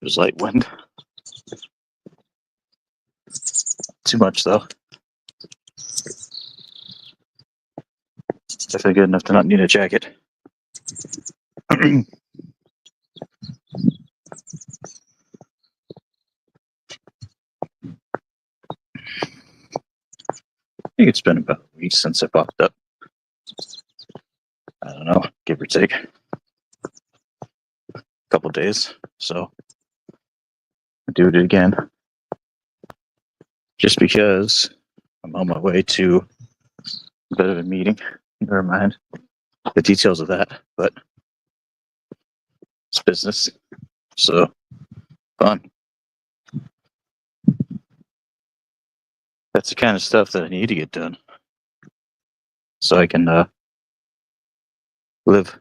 There's light wind. Too much though. Definitely good enough to not need a jacket. I think it's been about a week since I popped up. I don't know, give or take. A couple days, so I'll do it again. Just because I'm on my way to a bit of a meeting. Never mind the details of that, but it's business, so fun. That's the kind of stuff that I need to get done, so I can live.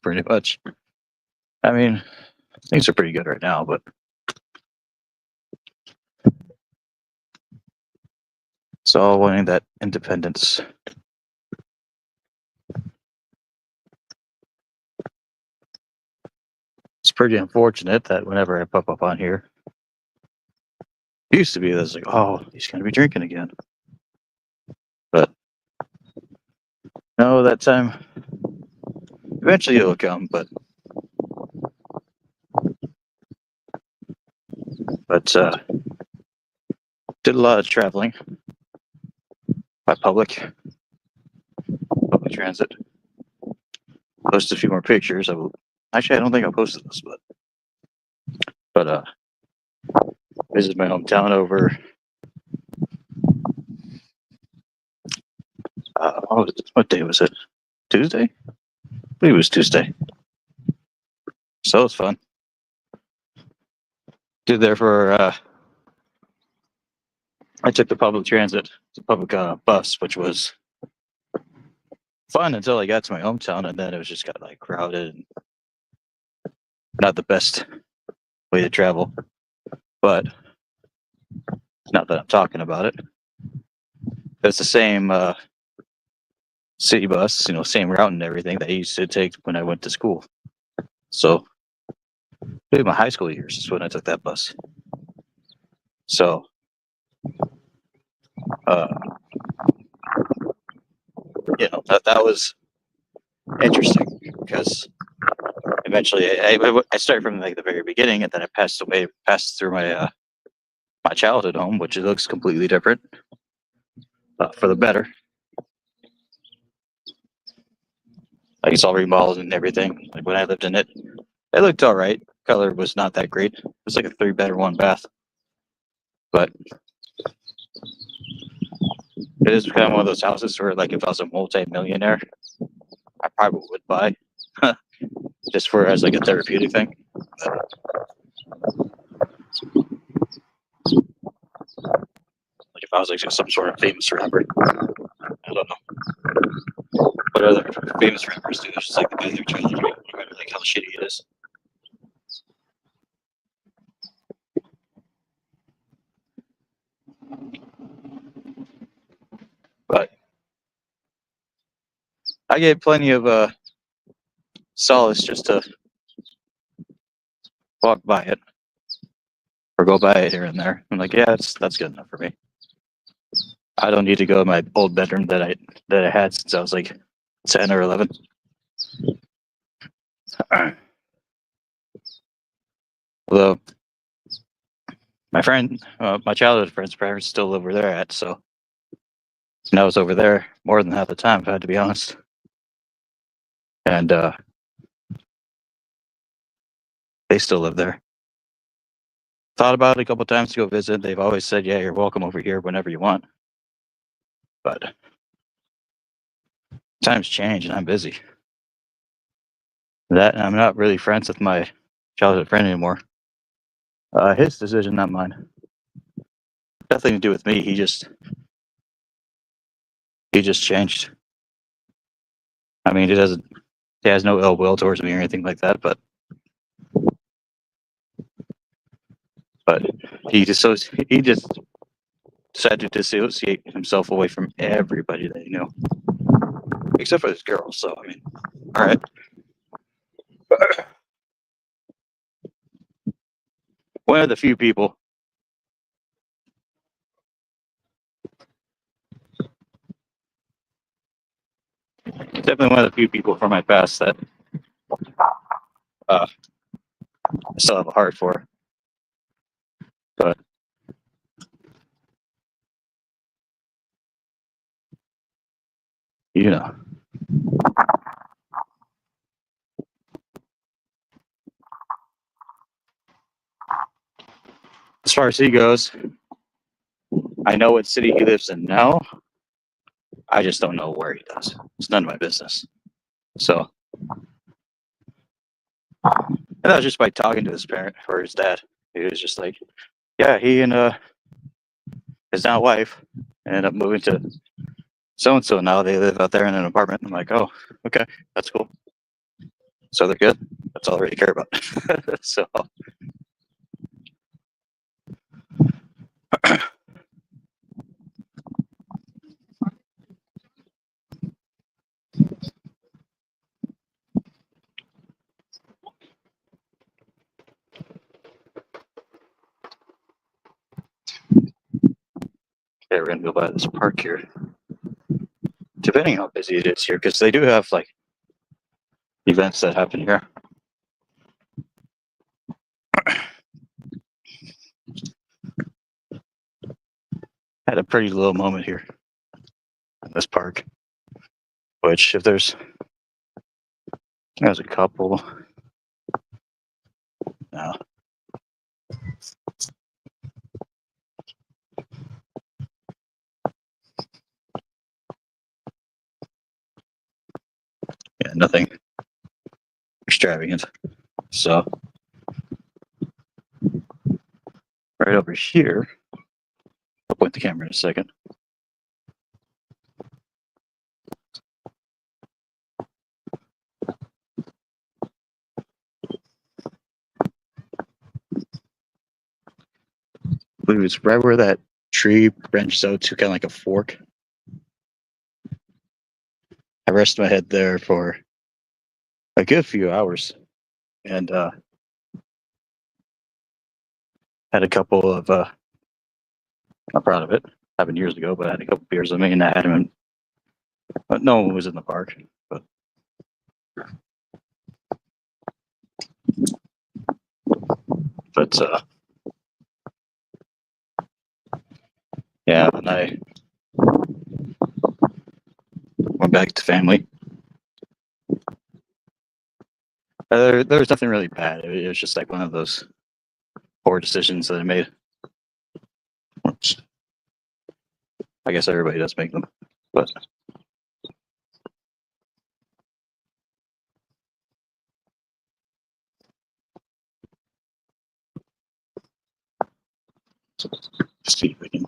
Pretty much. I mean, things are pretty good right now, but it's all wanting that independence. It's pretty unfortunate that whenever I pop up on here, it used to be that's like, oh, he's gonna be drinking again. But no, that time eventually it'll come, but did a lot of traveling by public transit. Posted a few more pictures. Actually, I don't think I posted this, but visited my hometown over. What day was it? Tuesday? I believe it was Tuesday. So it was fun. Did there for. I took the public transit, the public bus, which was fun until I got to my hometown, and then it was just got like crowded and not the best way to travel. But not that I'm talking about it. It's the same city bus, same route and everything that I used to take when I went to school. So, maybe my high school years is when I took that bus. So, that was interesting because eventually I started from like the very beginning, and then I passed through my my childhood home, which it looks completely different for the better. Like it's all remodeled and everything. Like when I lived in it, it looked all right. Color was not that great. It was like a 3-bedroom, 1-bath, but it is kind of one of those houses where, like, if I was a multi-millionaire, I probably would buy, just for as like a therapeutic thing. Like if I was like some sort of famous rapper, I don't know what other famous rappers do. It's just like the guy their child, no matter like how shitty it is. But I get plenty of solace just to walk by it or go by it here and there. I'm like, yeah, that's good enough for me. I don't need to go to my old bedroom that I had since I was like 10 or 11. Although my childhood friend's parents still live where they're at, so I was over there more than half the time, if I had to be honest. And they still live there. Thought about it a couple times to go visit. They've always said, yeah, you're welcome over here whenever you want. But times change and I'm busy. I'm not really friends with my childhood friend anymore. His decision, not mine. Nothing to do with me. He just changed. I mean, he has no ill will towards me or anything like that, but he just decided to dissociate himself away from everybody that he knew, except for this girl. So I mean, all right. One of the few people. Definitely one of the few people from my past that I still have a heart for. But you know, as far as he goes, I know what city he lives in now. I just don't know where he does. It's none of my business. So, and that was just by talking to his parent or his dad. He was just like, yeah, he and his now wife ended up moving to so and so. Now they live out there in an apartment. I'm like, oh, okay, that's cool. So they're good. That's all I really care about. So, yeah, we're gonna go by this park here. Depending how busy it is here, because they do have like events that happen here. Had a pretty little moment here in this park, which if there's a couple. No. Yeah, nothing extravagant. So right over here, I'll point the camera in a second. I believe it's right where that tree branches out to kind of like a fork. I rested my head there for a good few hours and had a couple of I'm proud of it. Happened years ago, but I had a couple beers with me and I had him. But no one was in the park. But yeah, and I went back to family. There was nothing really bad. It was just like one of those poor decisions that I made. Which I guess everybody does make them, but see if we can.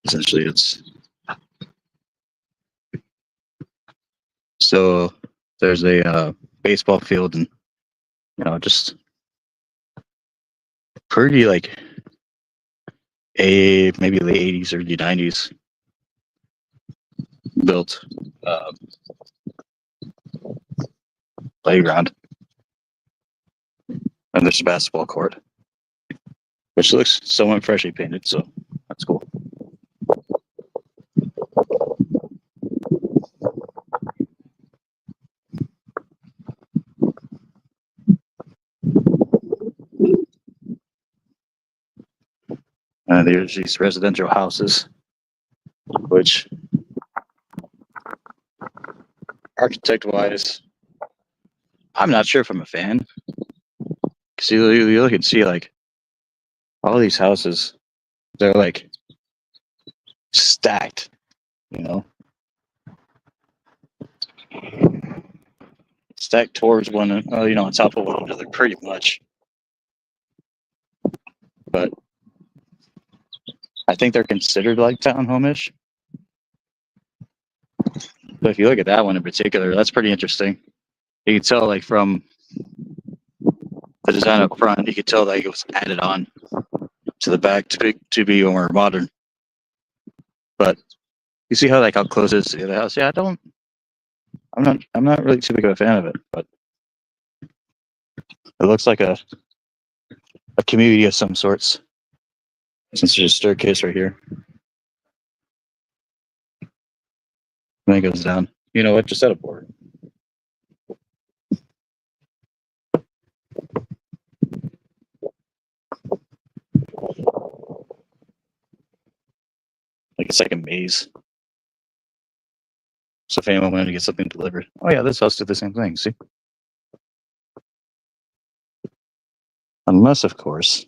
Essentially, it's so there's a baseball field and just pretty like maybe late 80s, early 90s built playground, and there's a basketball court, which looks somewhat freshly painted, so that's cool. And there's these residential houses, which architect-wise, I'm not sure if I'm a fan. Because you look and see like all these houses, they're like stacked, stacked towards one, on top of one another, pretty much. But I think they're considered like townhome-ish. But if you look at that one in particular, that's pretty interesting. You can tell, like, from the design up front, you could tell like it was added on to the back to be more modern. But You see how how close it is to the other house? Yeah, I don't. I'm not really too big of a fan of it, but it looks like a community of some sorts. Since there's a staircase right here, and then it goes down. You know what? Just set a board. Like it's like a maze. So if anyone wanted to get something delivered, oh yeah, this house did the same thing. See, unless of course.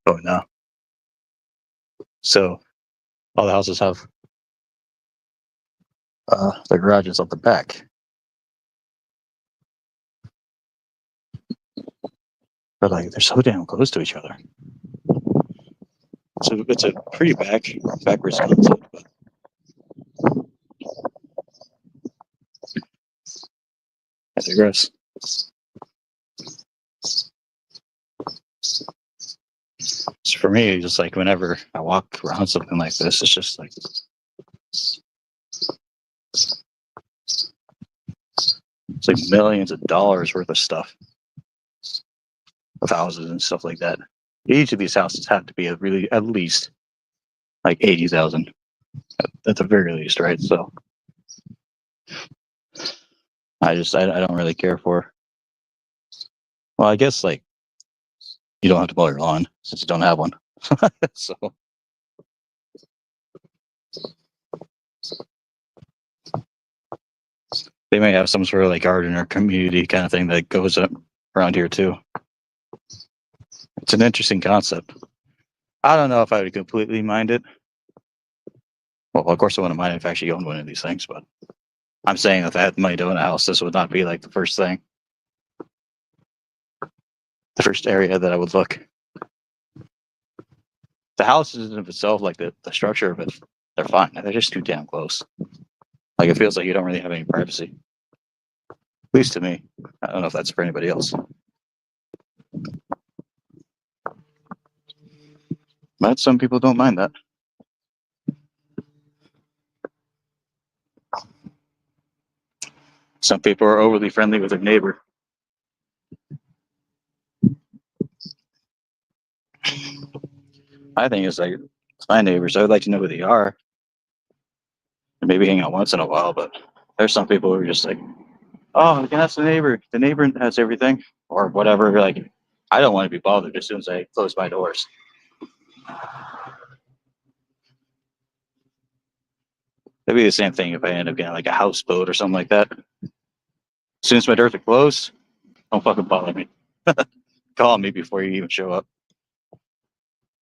Oh no. So all the houses have the garages up the back, but like they're so damn close to each other. So it's a pretty backwards concept. But I digress. So for me, just like whenever I walk around something like this, it's just like it's like millions of dollars worth of stuff, of houses and stuff like that. Each of these houses have to be at least like 80,000 at the very least, right? So I don't really care for. Well, I guess like you don't have to mow your lawn since you don't have one. So they may have some sort of like garden or community kind of thing that goes up around here too. It's an interesting concept. I don't know if I would completely mind it. Well, of course I wouldn't mind if I actually owned one of these things, but I'm saying if I had money to own a house, this would not be like the first thing, the first area that I would look. The houses in of itself, like the structure of it, they're fine. They're just too damn close. Like it feels like you don't really have any privacy. At least to me. I don't know if that's for anybody else. But some people don't mind that. Some people are overly friendly with their neighbor. I think it's like my neighbors. I would like to know who they are and maybe hang out once in a while. But there's some people who are just like, oh, you can ask the neighbor. The neighbor has everything or whatever. Like, I don't want to be bothered as soon as I close my doors. It'd be the same thing if I end up getting like a houseboat or something like that. As soon as my doors are closed, don't fucking bother me. Call me before you even show up.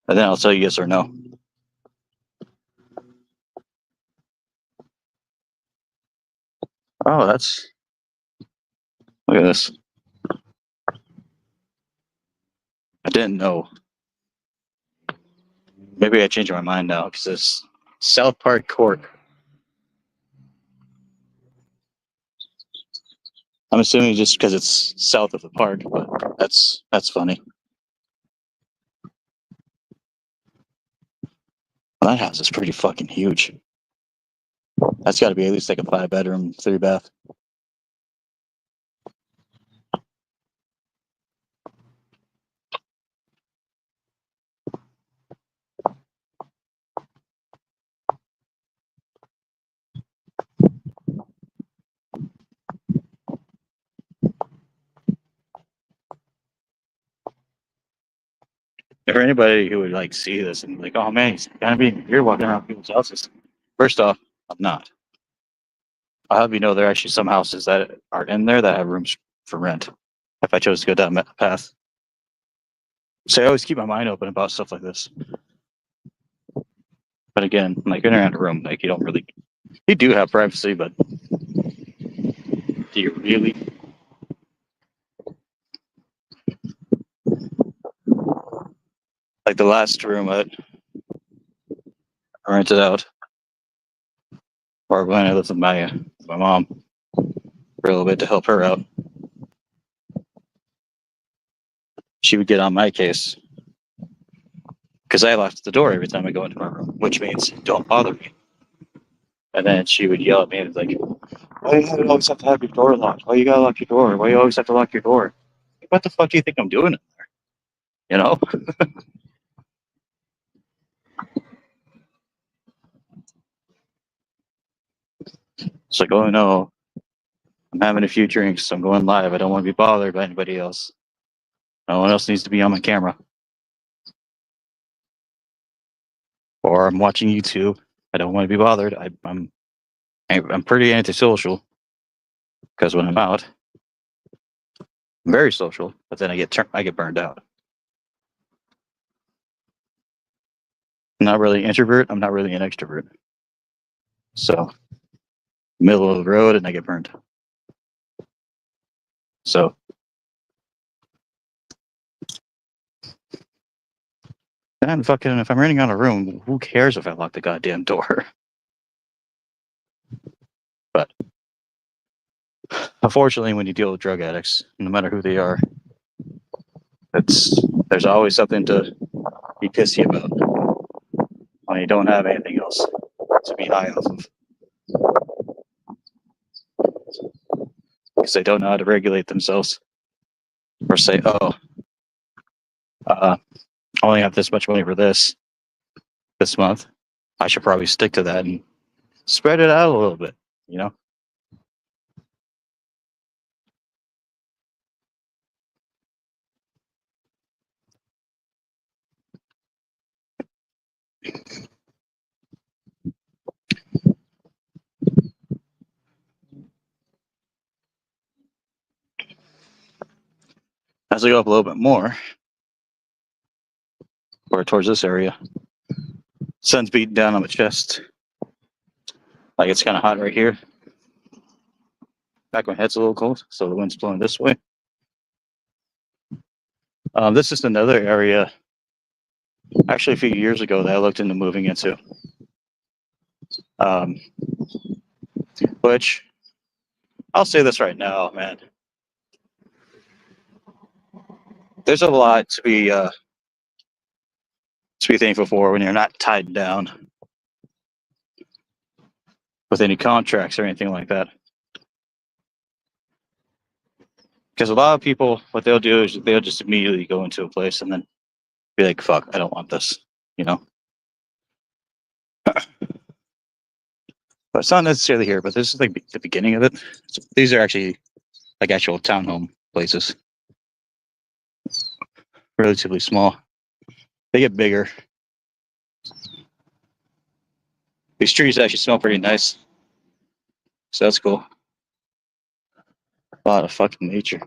And then I'll tell you yes or no. Oh, look at this. I didn't know. Maybe I changed my mind now because it's South Park Cork. I'm assuming just because it's south of the park, but that's funny. Well, that house is pretty fucking huge. That's got to be at least like a 5-bedroom, 3-bath. For anybody who would like see this and like, oh man, he's kind of being weird walking around people's houses. First off, I'm not. I'll have you know there are actually some houses that are in there that have rooms for rent. If I chose to go down that path, so I always keep my mind open about stuff like this. But again, like in around a room, like you do have privacy, but do you really? Like the last room I rented out, or when I lived with my mom for a little bit to help her out. she would get on my case because I locked the door every time I go into my room, which means don't bother me. And then she would yell at me and like, "Why do you always have to have your door locked? Why you gotta lock your door? Why you always have to lock your door? What the fuck do you think I'm doing in there? You know?" It's like, "Oh no, I'm having a few drinks. I'm going live. I don't want to be bothered by anybody else. No one else needs to be on my camera." Or I'm watching YouTube. I don't want to be bothered. I'm pretty antisocial because when I'm out, I'm very social, but then I get burned out. I'm not really an introvert. I'm not really an extrovert. So middle of the road, and I get burned. So then fucking, if I'm renting out a room, who cares if I lock the goddamn door? But unfortunately, when you deal with drug addicts, no matter who they are, there's always something to be pissy about when you don't have anything else to be high off of, because they don't know how to regulate themselves, or say, "Oh, I only have this much money for this month. I should probably stick to that and spread it out a little bit," you know? As I go up a little bit more, or towards this area, sun's beating down on my chest. Like it's kind of hot right here. Back of my head's a little cold, so the wind's blowing this way. This is another area, actually a few years ago, that I looked into moving into. Which, I'll say this right now, man. There's a lot to be thankful for when you're not tied down with any contracts or anything like that. Because a lot of people, what they'll do is they'll just immediately go into a place and then be like, "Fuck, I don't want this," you know? But it's not necessarily here, but this is like the beginning of it. So these are actually like actual townhome places. Relatively small. They get bigger. These trees actually smell pretty nice. So that's cool. A lot of fucking nature.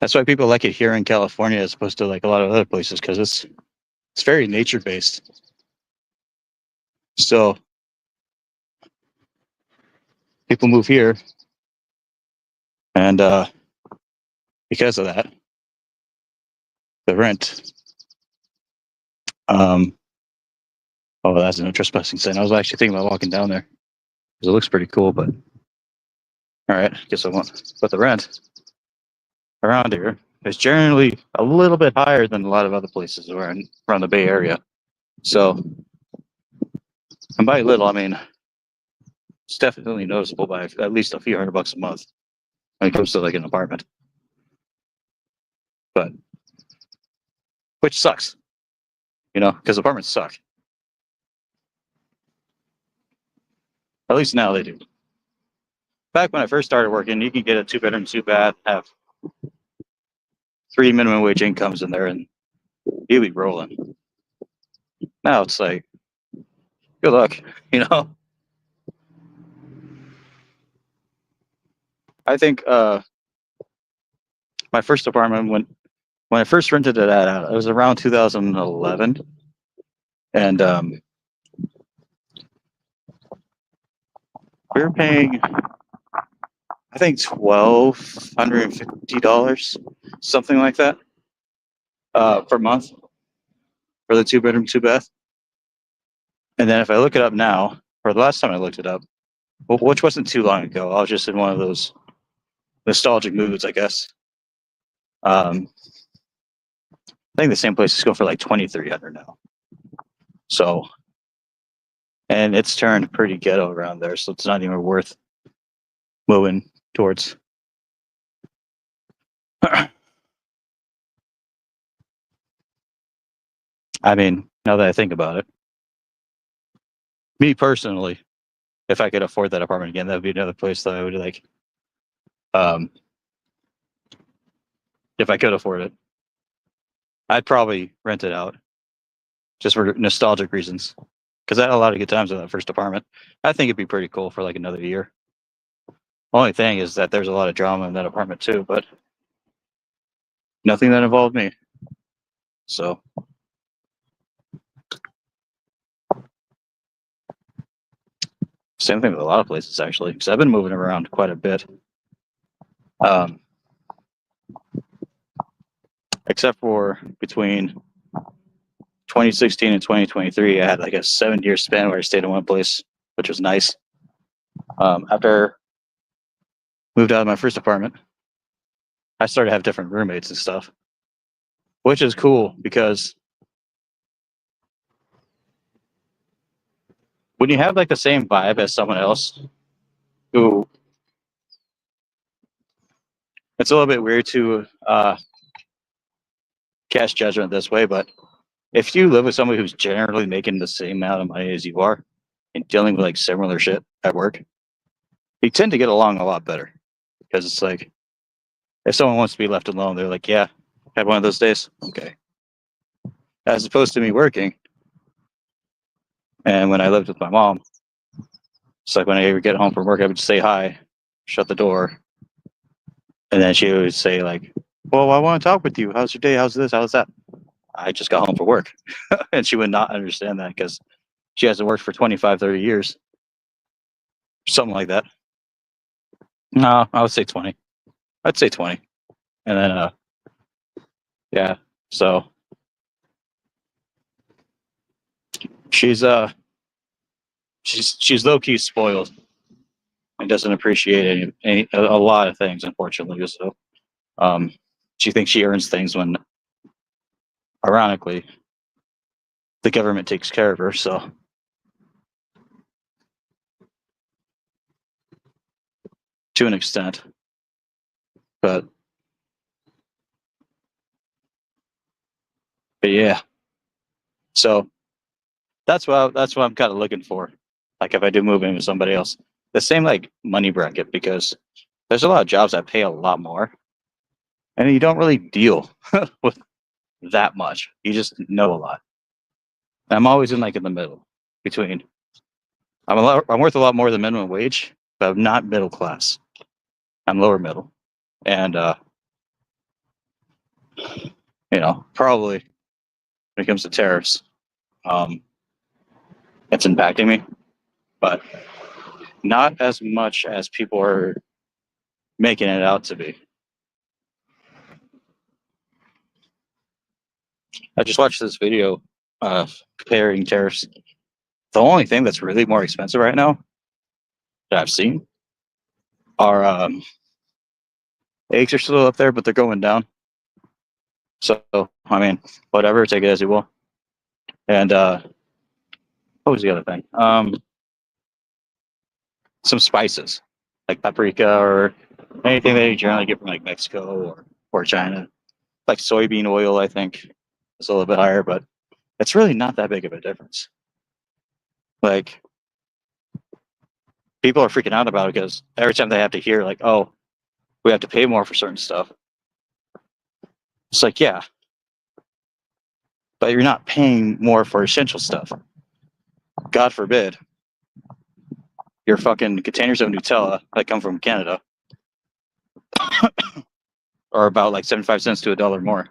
That's why people like it here in California as opposed to like a lot of other places, because it's very nature based. So people move here, and because of that, the rent. Oh, that's an trespassing sign. I was actually thinking about walking down there because it looks pretty cool, but all right, guess I won't. But the rent around here is generally a little bit higher than a lot of other places around the Bay Area. So, and by little, I mean it's definitely noticeable by at least a few $100 a month when it comes to like an apartment. But which sucks, you know, because apartments suck. At least now they do. Back when I first started working, you could get a 2-bedroom, 2-bath, have 3 minimum wage incomes in there, and you'd be rolling. Now it's like, good luck, you know. I think my first apartment, when I first rented it out, it was around 2011, and we were paying, I think, $1,250, something like that, per month for the 2-bedroom, 2-bath. And then if I look it up now, or the last time I looked it up, which wasn't too long ago, I was just in one of those nostalgic moods, I guess. I think the same places go for like 2,300 now. So, and it's turned pretty ghetto around there, so it's not even worth moving towards. I mean, now that I think about it, me personally, if I could afford that apartment again, that would be another place that I would like. Um, if I could afford it, I'd probably rent it out just for nostalgic reasons. Because I had a lot of good times in that first apartment. I think it'd be pretty cool for like another year. Only thing is that there's a lot of drama in that apartment too, but nothing that involved me. So same thing with a lot of places actually, because I've been moving around quite a bit. Um, except for between 2016 and 2023, I had like a 7-year span where I stayed in one place, which was nice. After moved out of my first apartment, I started to have different roommates and stuff, which is cool because when you have like the same vibe as someone else who, it's a little bit weird to cast judgment this way, but if you live with somebody who's generally making the same amount of money as you are and dealing with like similar shit at work, you tend to get along a lot better because it's like if someone wants to be left alone, they're like, yeah, had one of those days. Okay. As opposed to me working. And when I lived with my mom, it's like when I would get home from work, I would say hi, shut the door. And then she would say, like, well, I want to talk with you. How's your day? How's this? How's that? I just got home from work. And she would not understand that because she hasn't worked for 25, 30 years. Something like that. No, I would say 20. I'd say 20. And then, yeah. So she's she's low key spoiled and doesn't appreciate a lot of things, unfortunately. So she thinks she earns things when, ironically, the government takes care of her. So to an extent, but yeah. So that's what I'm kind of looking for. Like if I do move in with somebody else, the same like money bracket because there's a lot of jobs that pay a lot more, and you don't really deal with that much. You just know a lot. I'm always in like in the middle between. I'm worth a lot more than minimum wage, but I'm not middle class. I'm lower middle, and probably when it comes to tariffs, um, it's impacting me, but not as much as people are making it out to be. I just watched this video comparing tariffs. The only thing that's really more expensive right now that I've seen are eggs are still up there, but they're going down. So I mean, whatever, take it as you will. And what was the other thing? Some spices like paprika or anything that you generally get from like Mexico or China. Like soybean oil, I think is a little bit higher, but it's really not that big of a difference. Like people are freaking out about it because every time they have to hear like, oh, we have to pay more for certain stuff. It's like, yeah, but you're not paying more for essential stuff. God forbid your fucking containers of Nutella that come from Canada are about like 75 cents to $1 more.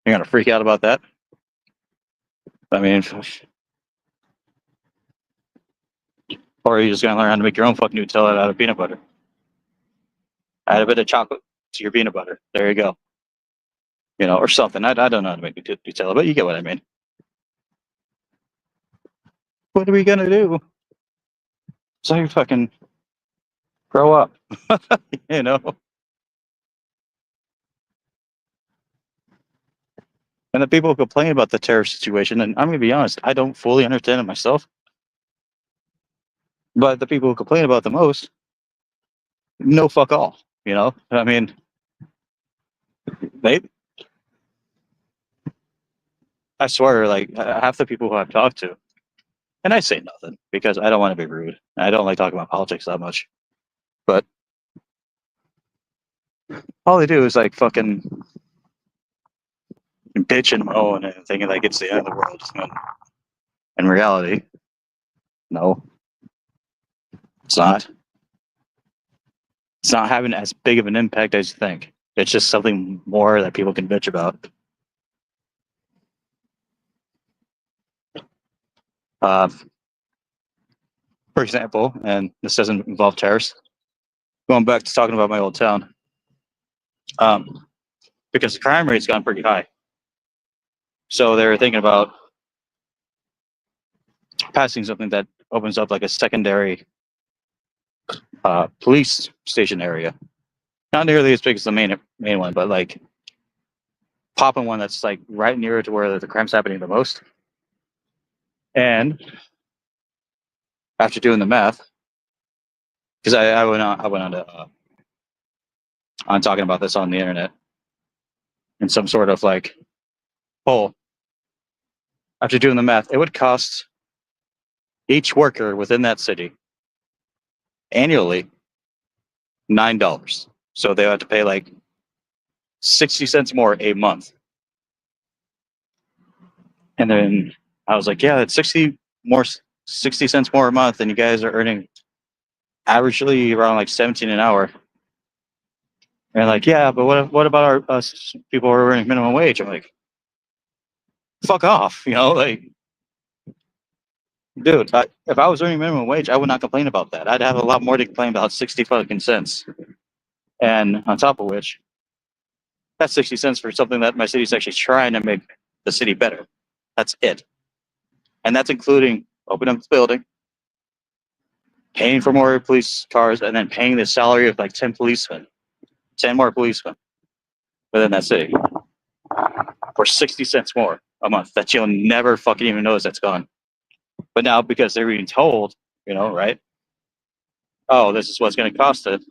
You're gonna freak out about that? I mean, or are you just gonna learn how to make your own fucking Nutella out of peanut butter? Add a bit of chocolate to your peanut butter. There you go. Or something. I don't know how to make Nutella, but you get what I mean. What are we gonna do? So you fucking grow up, you know? And the people who complain about the tariff situation, and I'm going to be honest, I don't fully understand it myself. But the people who complain about the most, no fuck all. You know, I mean, they. I swear, like half the people who I've talked to, and I say nothing because I don't want to be rude. I don't like talking about politics that much. But all they do is like fucking bitch and moan and thinking like it's the end of the world. And in reality, no, it's not. It's not having as big of an impact as you think. It's just something more that people can bitch about. For example, and this doesn't involve tariffs, going back to talking about my old town, because the crime rate's gone pretty high. So they're thinking about passing something that opens up like a secondary police station area. Not nearly as big as the main one, but like popping one that's like right near to where the crime's happening the most. And after doing the math, because I went on to on talking about this on the internet in some sort of like poll. After doing the math, it would cost each worker within that city annually $9. So they have to pay like 60 cents more a month. And then I was like, yeah, that's 60 cents more a month, and you guys are earning averagely around like 17 an hour. And like, yeah, but what about our us people who are earning minimum wage? I'm like, fuck off, you know, like, dude, if I was earning minimum wage, I would not complain about that. I'd have a lot more to complain about 60 fucking cents. And on top of which, that's 60 cents for something that my city's actually trying to make the city better. That's it. And that's including opening up the building, paying for more police cars, and then paying the salary of like 10 policemen, 10 more policemen within that city for 60 cents more a month that you'll never fucking even notice that's gone. But now, because they're being told, you know, right? Oh, this is what's going to cost it,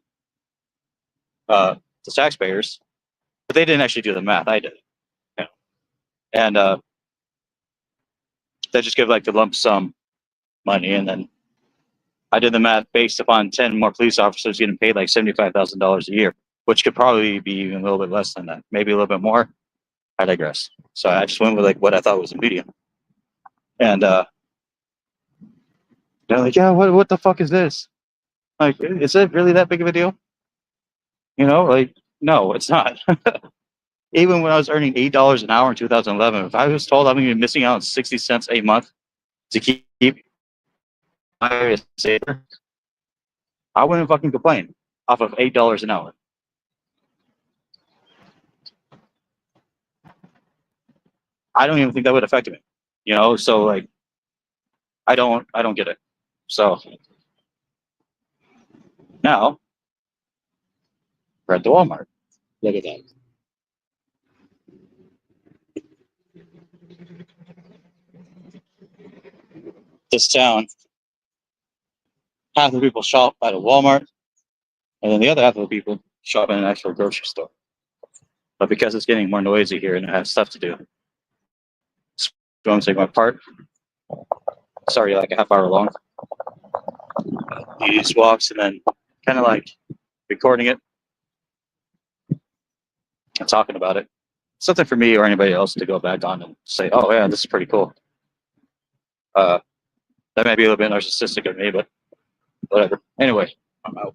the taxpayers. But they didn't actually do the math. I did. You know? And they just give like the lump sum money. And then I did the math based upon 10 more police officers getting paid like $75,000 a year, which could probably be even a little bit less than that, maybe a little bit more. I digress. So I just went with like what I thought was a medium. And they're like, yeah, what the fuck is this? Like, is it really that big of a deal? You know, like, no, it's not. Even when I was earning $8 an hour in 2011, if I was told I'm going to be missing out on 60 cents a month to keep my area safer, I wouldn't fucking complain off of $8 an hour. I don't even think that would affect me, you know. So like, I don't get it. So now we're at the Walmart. Look at that. This town, half the people shop at a Walmart, and then the other half of the people shop in an actual grocery store. But because it's getting more noisy here and I have stuff to do, so I'm going to take my part. Sorry, like a half hour long. These walks and then kind of like recording it and talking about it. Something for me or anybody else to go back on and say, oh, yeah, this is pretty cool. That might be a little bit narcissistic of me, but whatever. Anyway, I'm out.